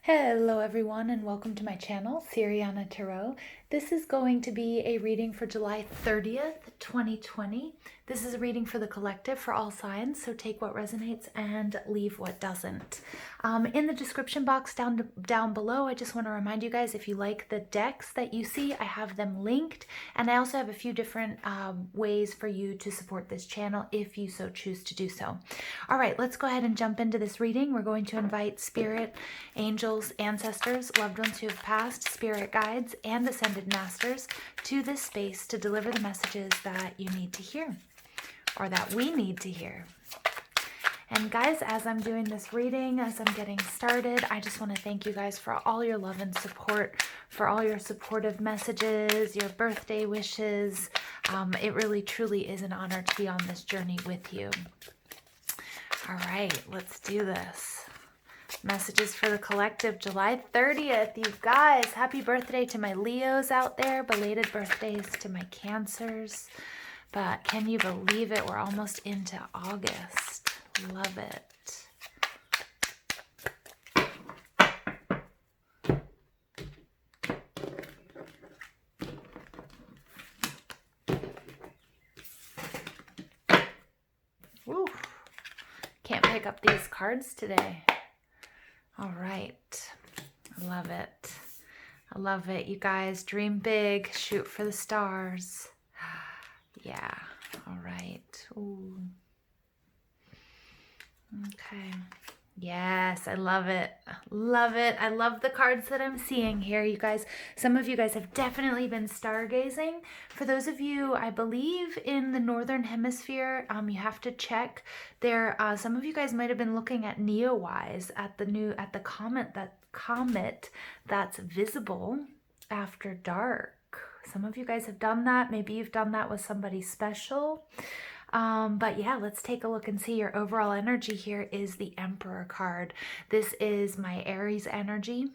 Hello everyone and welcome to my channel, Siriana Tarot. This is going to be a reading for July 30th, 2020. This is a reading for the collective for all signs, so take what resonates and leave what doesn't. In the description box down below, I just want to remind you guys, if you like the decks that you see, I have them linked, and I also have a few different ways for you to support this channel if you so choose to do so. All right, let's go ahead and jump into this reading. We're going to invite spirit, angels, ancestors, loved ones who have passed, spirit guides, and ascended masters to this space to deliver the messages that you need to hear, or that we need to hear. And guys, as I'm doing this reading, as I'm getting started, I just want to thank you guys for all your love and support, for all your supportive messages, your birthday wishes. It really, truly is an honor to be on this journey with you. All right, let's do this. Messages for the collective, July 30th. You guys, happy birthday to my Leos out there. Belated birthdays to my Cancers. But can you believe it? We're almost into August. Love it. Woo. Can't pick up these cards today. All right. I love it. I love it. You guys, dream big, shoot for the stars. Yeah. All right. Ooh. Okay. Yes, I love it. Love it. I love the cards that I'm seeing here, you guys. Some of you guys have definitely been stargazing. For those of you, I believe, in the Northern Hemisphere, you have to check there. Some of you guys might have been looking at Neowise at the comet that's visible after dark. Some of you guys have done that. Maybe you've done that with somebody special. But yeah, let's take a look and see. Your overall energy here is the Emperor card. This is my Aries energy.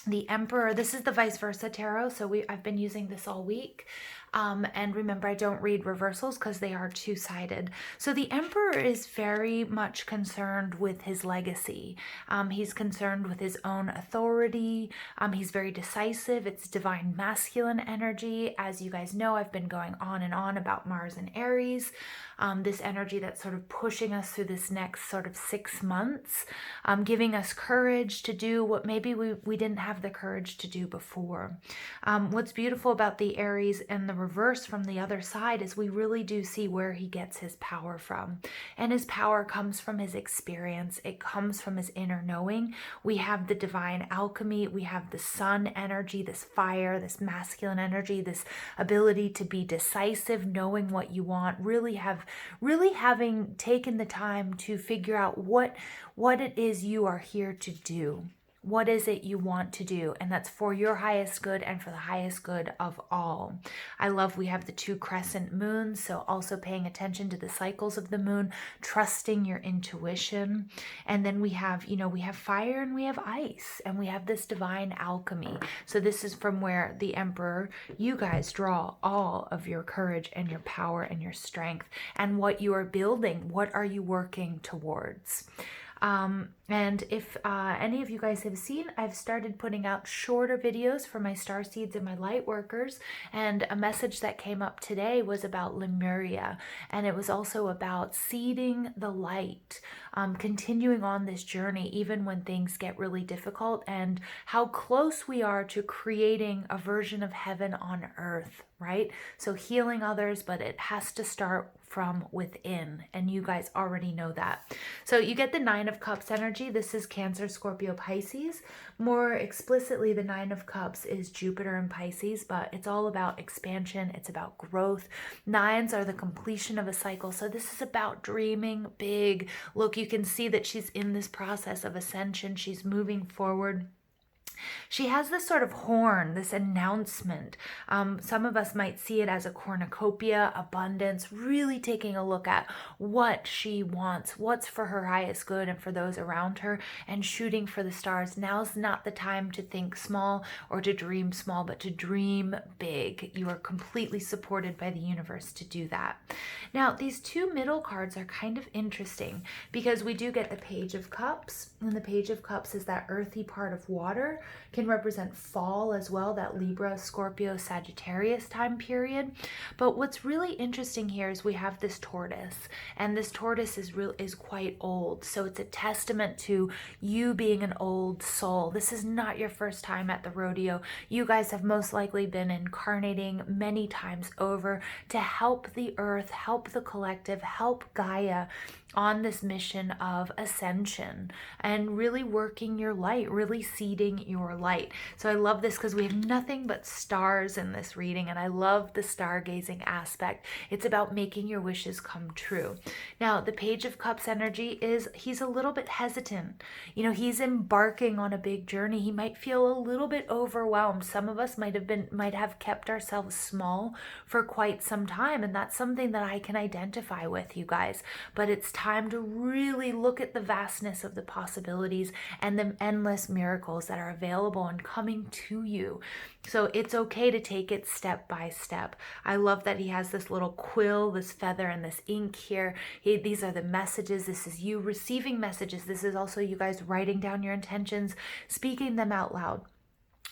The Emperor, this is the vice versa tarot, so I've been using this all week. And remember, I don't read reversals because they are two-sided. So the Emperor is very much concerned with his legacy. He's concerned with his own authority. He's very decisive. It's divine masculine energy. As you guys know, I've been going on and on about Mars and Aries. This energy that's sort of pushing us through this next sort of 6 months, giving us courage to do what maybe we didn't have the courage to do before. What's beautiful about the Aries and the reverse from the other side is we really do see where he gets his power from. And his power comes from his experience. It comes from his inner knowing. We have the divine alchemy. We have the sun energy, this fire, this masculine energy, this ability to be decisive, knowing what you want, really having taken the time to figure out what it is you are here to do. What is it you want to do? And that's for your highest good and for the highest good of all. I love we have the 2 crescent moons, so also paying attention to the cycles of the moon, trusting your intuition. And then we have fire and we have ice, and we have this divine alchemy. So this is from where the Emperor, you guys draw all of your courage and your power and your strength and what you are building. What are you working towards? And if any of you guys have seen, I've started putting out shorter videos for my star seeds and my light workers, and a message that came up today was about Lemuria, and it was also about seeding the light, continuing on this journey even when things get really difficult, and how close we are to creating a version of heaven on earth, right? So healing others, but it has to start from within, and you guys already know that. So you get the 9 of Cups energy. This is Cancer, Scorpio, Pisces. More explicitly, the 9 of Cups is Jupiter and Pisces, but it's all about expansion. It's about growth. 9s are the completion of a cycle. So this is about dreaming big. Look, you can see that she's in this process of ascension. She's moving forward. She has this sort of horn, this announcement. Some of us might see it as a cornucopia, abundance, really taking a look at what she wants, what's for her highest good and for those around her, and shooting for the stars. Now's not the time to think small or to dream small, but to dream big. You are completely supported by the universe to do that. Now, these two middle cards are kind of interesting because we do get the Page of Cups, and the Page of Cups is that earthy part of water, can represent fall as well, that Libra, Scorpio, Sagittarius time period. But what's really interesting here is we have this tortoise, and this tortoise is quite old. So it's a testament to you being an old soul. This is not your first time at the rodeo. You guys have most likely been incarnating many times over to help the earth, help the collective, help Gaia on this mission of ascension and really working your light, really seeding your light. So I love this because we have nothing but stars in this reading, and I love the stargazing aspect. It's about making your wishes come true. Now, the Page of Cups energy is he's a little bit hesitant. You know, he's embarking on a big journey. He might feel a little bit overwhelmed. Some of us might have kept ourselves small for quite some time, and that's something that I can identify with, you guys. But it's time to really look at the vastness of the possibilities and the endless miracles that are available and coming to you. So it's okay to take it step by step. I love that he has this little quill, this feather, and this ink here. These are the messages. This is you receiving messages. This is also you guys writing down your intentions, speaking them out loud.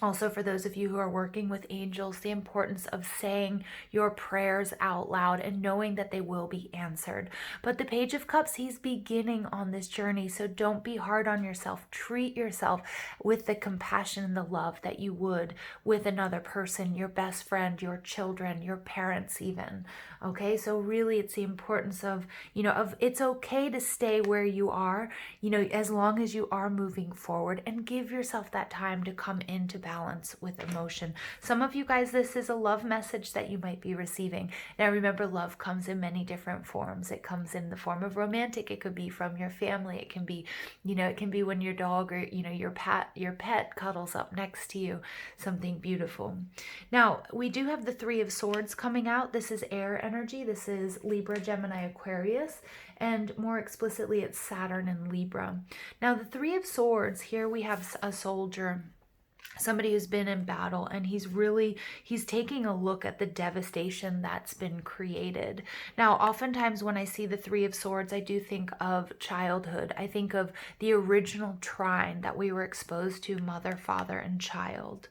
Also, for those of you who are working with angels, the importance of saying your prayers out loud and knowing that they will be answered. But the Page of Cups, he's beginning on this journey, so don't be hard on yourself. Treat yourself with the compassion and the love that you would with another person, your best friend, your children, your parents even. Okay, so really it's the importance of, it's okay to stay where you are, as long as you are moving forward, and give yourself that time to come into balance with emotion. Some of you guys, this is a love message that you might be receiving. Now remember, love comes in many different forms. It comes in the form of romantic. It could be from your family. It can be, it can be when your dog or, your pet cuddles up next to you. Something beautiful. Now, we do have the Three of Swords coming out. This is air energy. This is Libra, Gemini, Aquarius, and more explicitly, it's Saturn and Libra. Now, the Three of Swords, here we have a soldier, somebody who's been in battle, and he's taking a look at the devastation that's been created. Now, oftentimes when I see the Three of Swords, I do think of childhood. I think of the original trine that we were exposed to, mother, father, and child.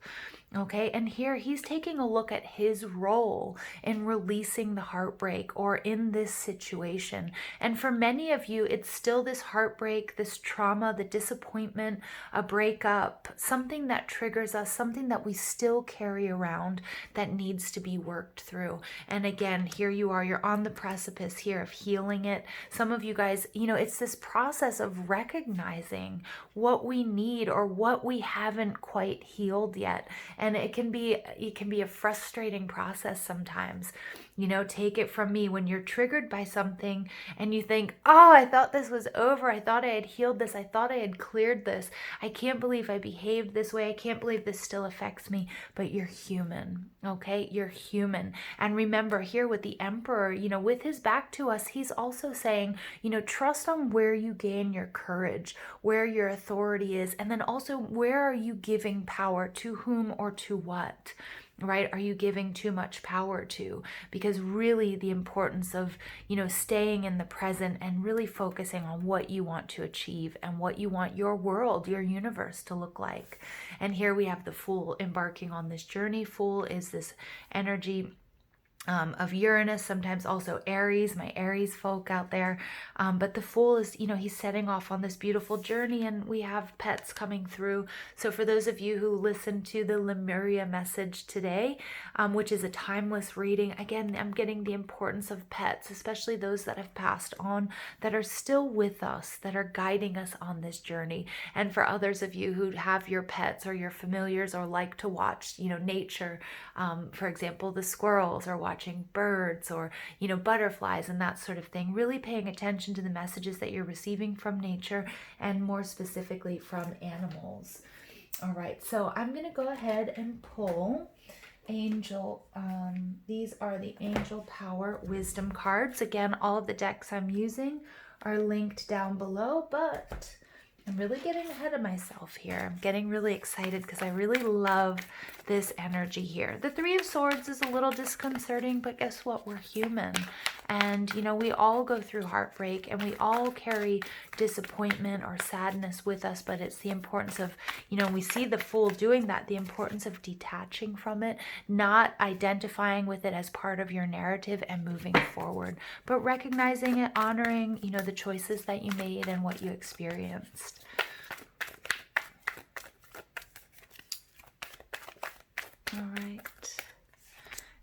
Okay, and here he's taking a look at his role in releasing the heartbreak or in this situation. And for many of you, it's still this heartbreak, this trauma, the disappointment, a breakup, something that triggers us, something that we still carry around that needs to be worked through. And again, here you are, you're on the precipice here of healing it. Some of you guys, it's this process of recognizing what we need or what we haven't quite healed yet. And it can be a frustrating process sometimes. Take it from me, when you're triggered by something and you think, oh, I thought this was over. I thought I had healed this. I thought I had cleared this. I can't believe I behaved this way. I can't believe this still affects me. But you're human, okay? You're human. And remember here with the Emperor, with his back to us, he's also saying, trust on where you gain your courage, where your authority is, and then also where are you giving power, to whom or to what? Right? Are you giving too much power to? Because really the importance of, staying in the present and really focusing on what you want to achieve and what you want your world, your universe to look like. And here we have the Fool embarking on this journey. Fool is this energy of Uranus, sometimes also Aries, my Aries folk out there. But the Fool is, he's setting off on this beautiful journey, and we have pets coming through. So for those of you who listened to the Lemuria message today, which is a timeless reading, again, I'm getting the importance of pets, especially those that have passed on, that are still with us, that are guiding us on this journey. And for others of you who have your pets or your familiars or like to watch, nature, for example, the squirrels, or watching birds or butterflies and that sort of thing, really paying attention to the messages that you're receiving from nature and more specifically from animals. All right, so I'm going to go ahead and pull Angel. These are the Angel Power Wisdom cards. Again, all of the decks I'm using are linked down below, but I'm really getting ahead of myself here. I'm getting really excited because I really love this energy here. The Three of Swords is a little disconcerting, but guess what? We're human. And, you know, we all go through heartbreak and we all carry disappointment or sadness with us, but it's the importance of, you know, we see the Fool doing that, the importance of detaching from it, not identifying with it as part of your narrative and moving forward, but recognizing it, honoring, you know, the choices that you made and what you experienced. All right.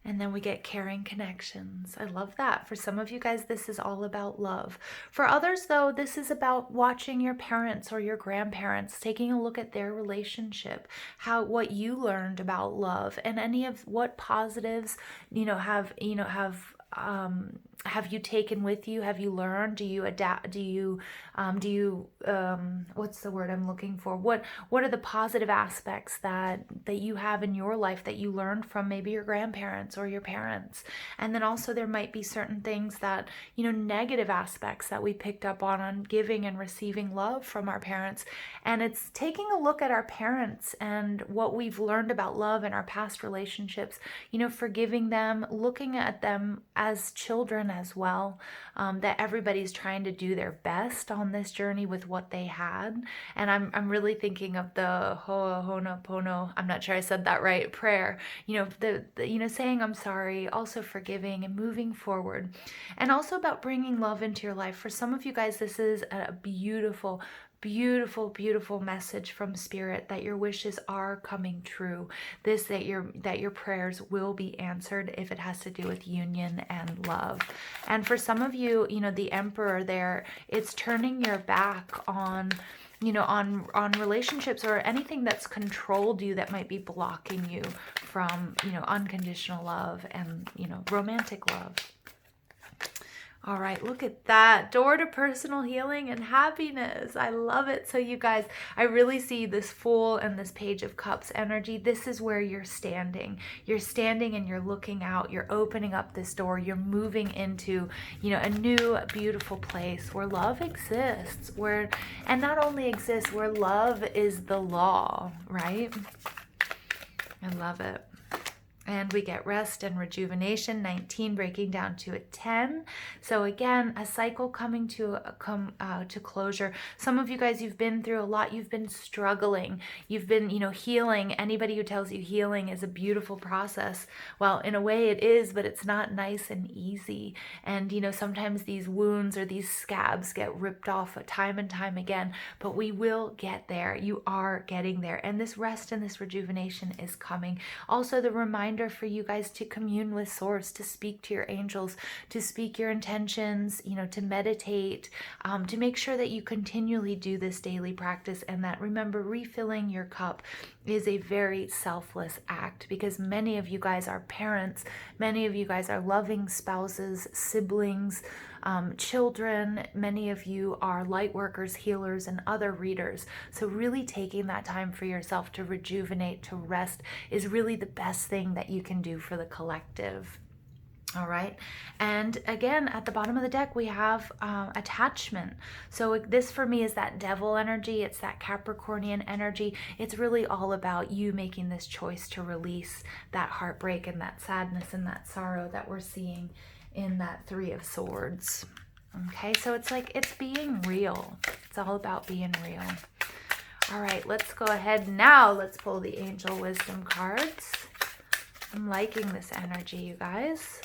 And then we get caring connections. I love that. For some of you guys, this is all about love. For others, though, this is about watching your parents or your grandparents, taking a look at their relationship, what you learned about love, and any of what positives, have you taken with you? Have you learned? Do you adapt? What's the word I'm looking for? What are the positive aspects that you have in your life that you learned from maybe your grandparents or your parents? And then also there might be certain things that, you know, negative aspects that we picked up on giving and receiving love from our parents. And it's taking a look at our parents and what we've learned about love in our past relationships, you know, forgiving them, looking at them as children as well, that everybody's trying to do their best on this journey with what they had. And I'm really thinking of the Ho'oponopono, I'm not sure I said that right, prayer, you know, the saying I'm sorry, also forgiving and moving forward, and also about bringing love into your life. For some of you guys, this is a beautiful message from Spirit that your wishes are coming true. That your prayers will be answered if it has to do with union and love. And for some of you, you know, the Emperor there, it's turning your back on, you know, on relationships or anything that's controlled you that might be blocking you from, you know, unconditional love and, you know, romantic love. All right, look at that. Door to personal healing and happiness. I love it. So you guys, I really see this Fool and this Page of Cups energy. This is where you're standing. You're standing and you're looking out. You're opening up this door. You're moving into, you know, a new, beautiful place where love exists. And not only exists, where love is the law, right? I love it. And we get rest and rejuvenation, 19 breaking down to a 10. So again, a cycle coming to closure. Some of you guys, you've been through a lot. You've been struggling. You've been, you know, healing. Anybody who tells you healing is a beautiful process, well, in a way it is, but it's not nice and easy. And, you know, sometimes these wounds or these scabs get ripped off time and time again, but we will get there. You are getting there. And this rest and this rejuvenation is coming. Also, the reminder for you guys to commune with Source, to speak to your angels, to speak your intentions, you know, to meditate, to make sure that you continually do this daily practice, and that, remember, refilling your cup is a very selfless act, because many of you guys are parents, many of you guys are loving spouses, siblings, children, many of you are light workers, healers, and other readers. So really taking that time for yourself to rejuvenate, to rest, is really the best thing that you can do for the collective. All right. And again, at the bottom of the deck, we have attachment. So this for me is that devil energy. It's that Capricornian energy. It's really all about you making this choice to release that heartbreak and that sadness and that sorrow that we're seeing in that Three of Swords. Okay, so it's like, it's being real. It's all about being real. All right, let's go ahead now. Let's pull the Angel Wisdom cards. I'm liking this energy, you guys.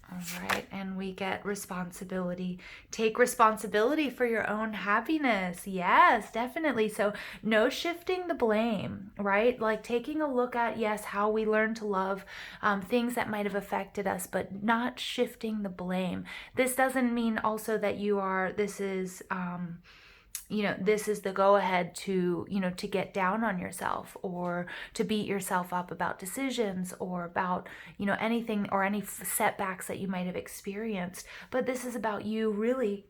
All right, and we get responsibility. Take responsibility for your own happiness. Yes, definitely. So no shifting the blame, right? Like taking a look at, yes, how we learn to love, things that might have affected us, but not shifting the blame. This doesn't mean also that this is the go-ahead to, to get down on yourself or to beat yourself up about decisions or about, anything or any setbacks that you might have experienced. But this is about you really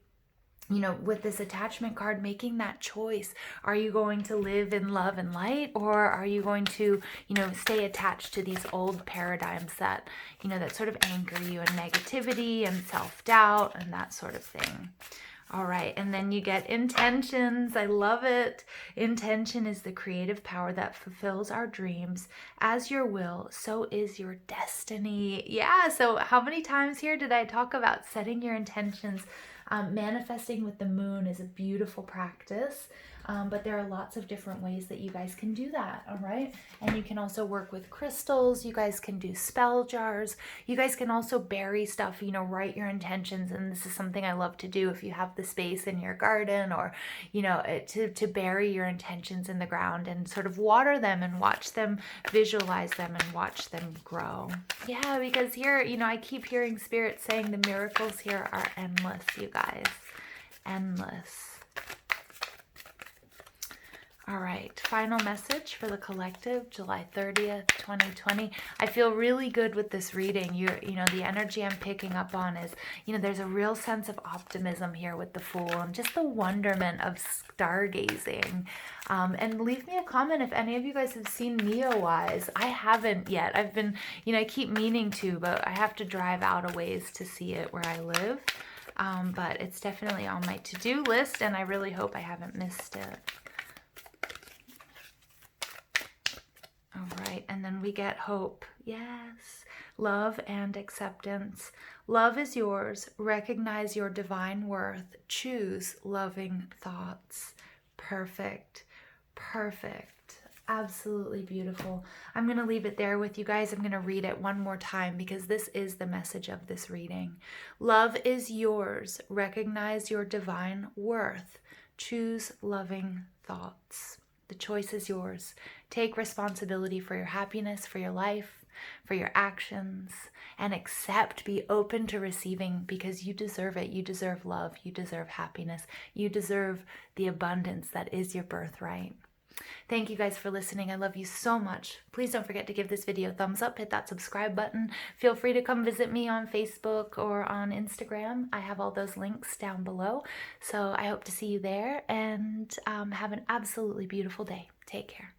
you know, with this attachment card, making that choice. Are you going to live in love and light, or are you going to, you know, stay attached to these old paradigms that, you know, that sort of anchor you in negativity and self-doubt and that sort of thing? All right, and then you get intentions. I love it. Intention is the creative power that fulfills our dreams. As your will, so is your destiny. Yeah, so how many times here did I talk about setting your intentions? Manifesting with the moon is a beautiful practice, but there are lots of different ways that you guys can do that, all right? And you can also work with crystals. You guys can do spell jars. You guys can also bury stuff, you know, write your intentions. And this is something I love to do if you have the space in your garden, or, you know, to bury your intentions in the ground and sort of water them and watch them, visualize them and watch them grow. Yeah, because here, you know, I keep hearing Spirit saying the miracles here are endless, you guys. Endless. All right, final message for the collective, July 30th, 2020. I feel really good with this reading. You know, the energy I'm picking up on is, you know, there's a real sense of optimism here with the Fool and just the wonderment of stargazing. And leave me a comment if any of you guys have seen Neowise. I haven't yet. I've been, you know, I keep meaning to, but I have to drive out a ways to see it where I live. But it's definitely on my to-do list, and I really hope I haven't missed it. All right, and then we get hope. Yes, love and acceptance. Love is yours. Recognize your divine worth. Choose loving thoughts. Perfect. Perfect. Absolutely beautiful. I'm going to leave it there with you guys. I'm going to read it one more time because this is the message of this reading. Love is yours. Recognize your divine worth. Choose loving thoughts. The choice is yours. Take responsibility for your happiness, for your life, for your actions, and accept, be open to receiving, because you deserve it. You deserve love. You deserve happiness. You deserve the abundance that is your birthright. Thank you guys for listening. I love you so much. Please don't forget to give this video a thumbs up, hit that subscribe button. Feel free to come visit me on Facebook or on Instagram. I have all those links down below. So I hope to see you there, and have an absolutely beautiful day. Take care.